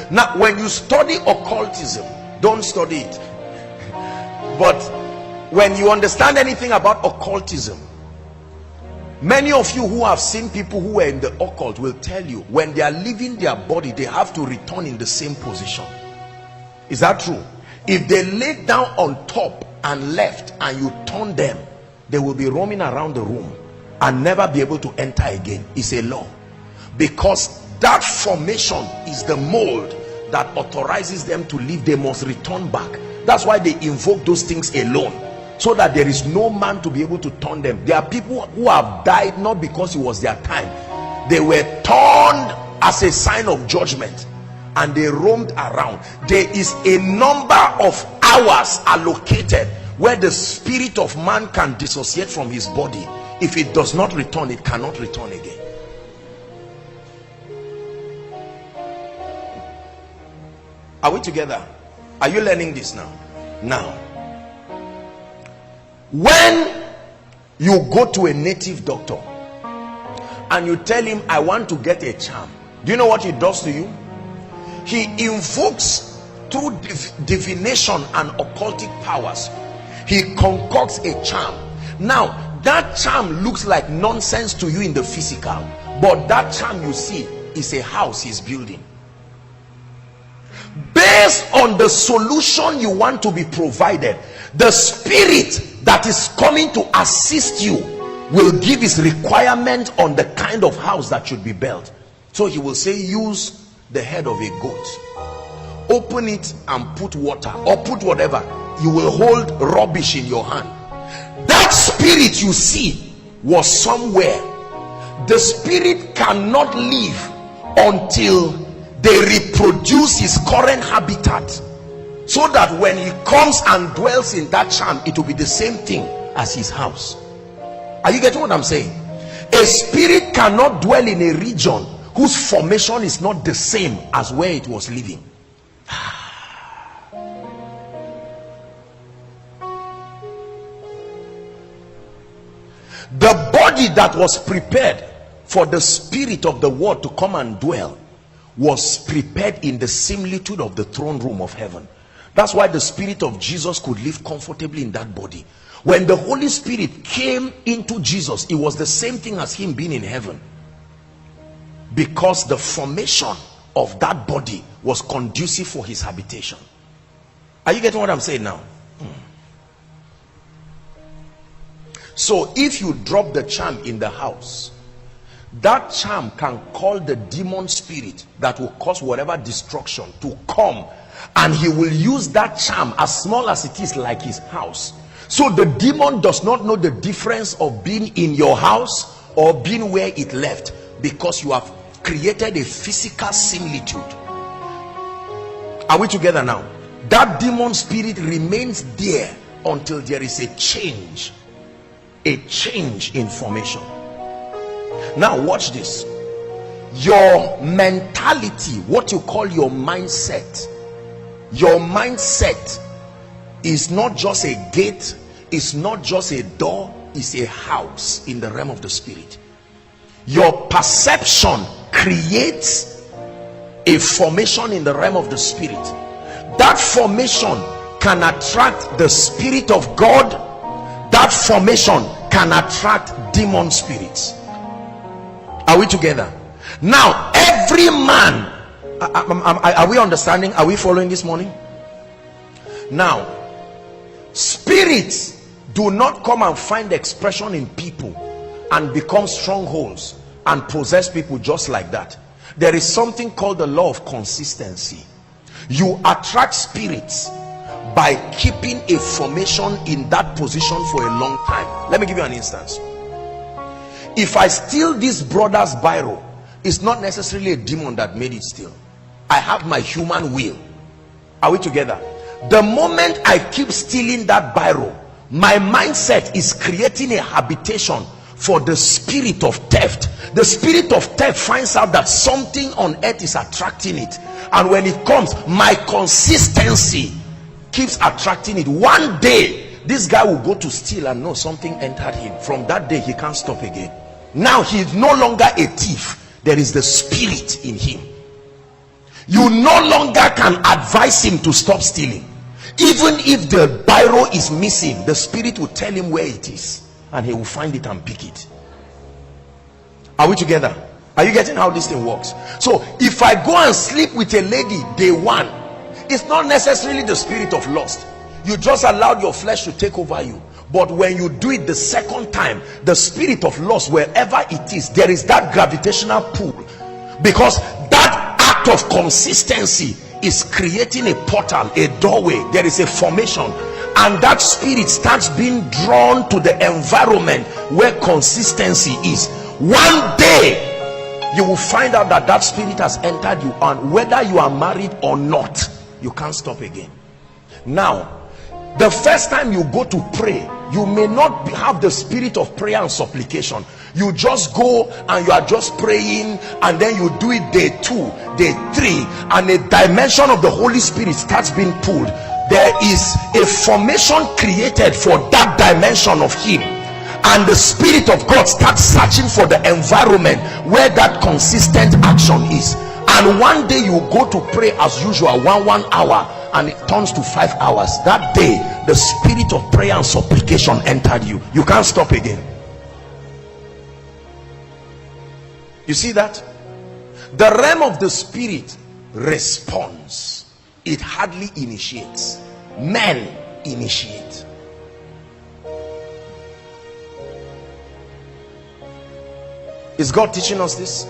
Now, when you study occultism, don't study it. But when you understand anything about occultism, many of you who have seen people who were in the occult will tell you when they are leaving their body, they have to return in the same position. Is that true? If they lay down on top and left and you turn them, they will be roaming around the room and never be able to enter again. It's a law, because that formation is the mold that authorizes them to leave. They must return back. That's why they invoke those things alone, so that there is no man to be able to turn them. There are people who have died not because it was their time. They were turned as a sign of judgment and they roamed around. There is a number of hours allocated where the spirit of man can dissociate from his body. If it does not return, it cannot return again. Are we together? Are you learning this now? Now, when you go to a native doctor and you tell him, I want to get a charm, do you know what he does to you? He invokes through divination and occultic powers. He concocts a charm. Now, that charm looks like nonsense to you in the physical, but that charm you see is a house he's building. Based on the solution you want to be provided, the spirit that is coming to assist you will give his requirement on the kind of house that should be built. So he will say, use the head of a goat, open it and put water, or put whatever. You will hold rubbish in your hand. That spirit you see was somewhere. The spirit cannot live until they reproduce his current habitat, so that when he comes and dwells in that charm, it will be the same thing as his house. Are you getting what I'm saying? A spirit cannot dwell in a region whose formation is not the same as where it was living. The body that was prepared for the spirit of the word to come and dwell was prepared in the similitude of the throne room of heaven. That's why the spirit of Jesus could live comfortably in that body. When the Holy Spirit came into Jesus, it was the same thing as him being in heaven, because the formation of that body was conducive for his habitation. Are you getting what I'm saying now? So if you drop the charm in the house, that charm can call the demon spirit that will cause whatever destruction to come, and he will use that charm, as small as it is, like his house. So the demon does not know the difference of being in your house or being where it left, because you have created a physical similitude. Are we together now? That demon spirit remains there until there is a change in formation. Now watch this. Your mentality, what you call your mindset is not just a gate, it's not just a door, it's a house in the realm of the spirit. Your perception creates a formation in the realm of the spirit. That formation can attract the spirit of God. That formation can attract demon spirits. Are we together? Now, every man, are we understanding? Are we following this morning? Now, spirits do not come and find expression in people and become strongholds and possess people just like that. There is something called the law of consistency. You attract spirits by keeping a formation in that position for a long time. Let me give you an instance. If I steal this brother's biro, it's not necessarily a demon that made it steal. I have my human will. Are we together? The moment I keep stealing that biro, my mindset is creating a habitation for the spirit of theft. The spirit of theft finds out that something on earth is attracting it, and when it comes, my consistency keeps attracting it. One day this guy will go to steal and know something entered him. From that day he can't stop again. Now he is no longer a thief. There is the spirit in him. You no longer can advise him to stop stealing. Even if the biro is missing, the spirit will tell him where it is and he will find it and pick it. Are we together? Are you getting how this thing works? So if I go and sleep with a lady day one, it's not necessarily the spirit of lust. You just allowed your flesh to take over you. But when you do it the second time, the spirit of lust, wherever it is, there is that gravitational pull, because that act of consistency is creating a portal, a doorway. There is a formation, and that spirit starts being drawn to the environment where consistency is. One day you will find out that that spirit has entered you, and whether you are married or not, you can't stop again. Now, the first time you go to pray, you may not have the spirit of prayer and supplication. You just go and you are just praying, and then you do it day 2, day 3, and a dimension of the Holy Spirit starts being pulled. There is a formation created for that dimension of him, and the Spirit of God starts searching for the environment where that consistent action is. And one day you go to pray as usual, one hour, and it turns to 5 hours. That day the spirit of prayer and supplication entered you. You can't stop again. You see that? The realm of the spirit responds. It hardly initiates. Men initiate. Is God teaching us this?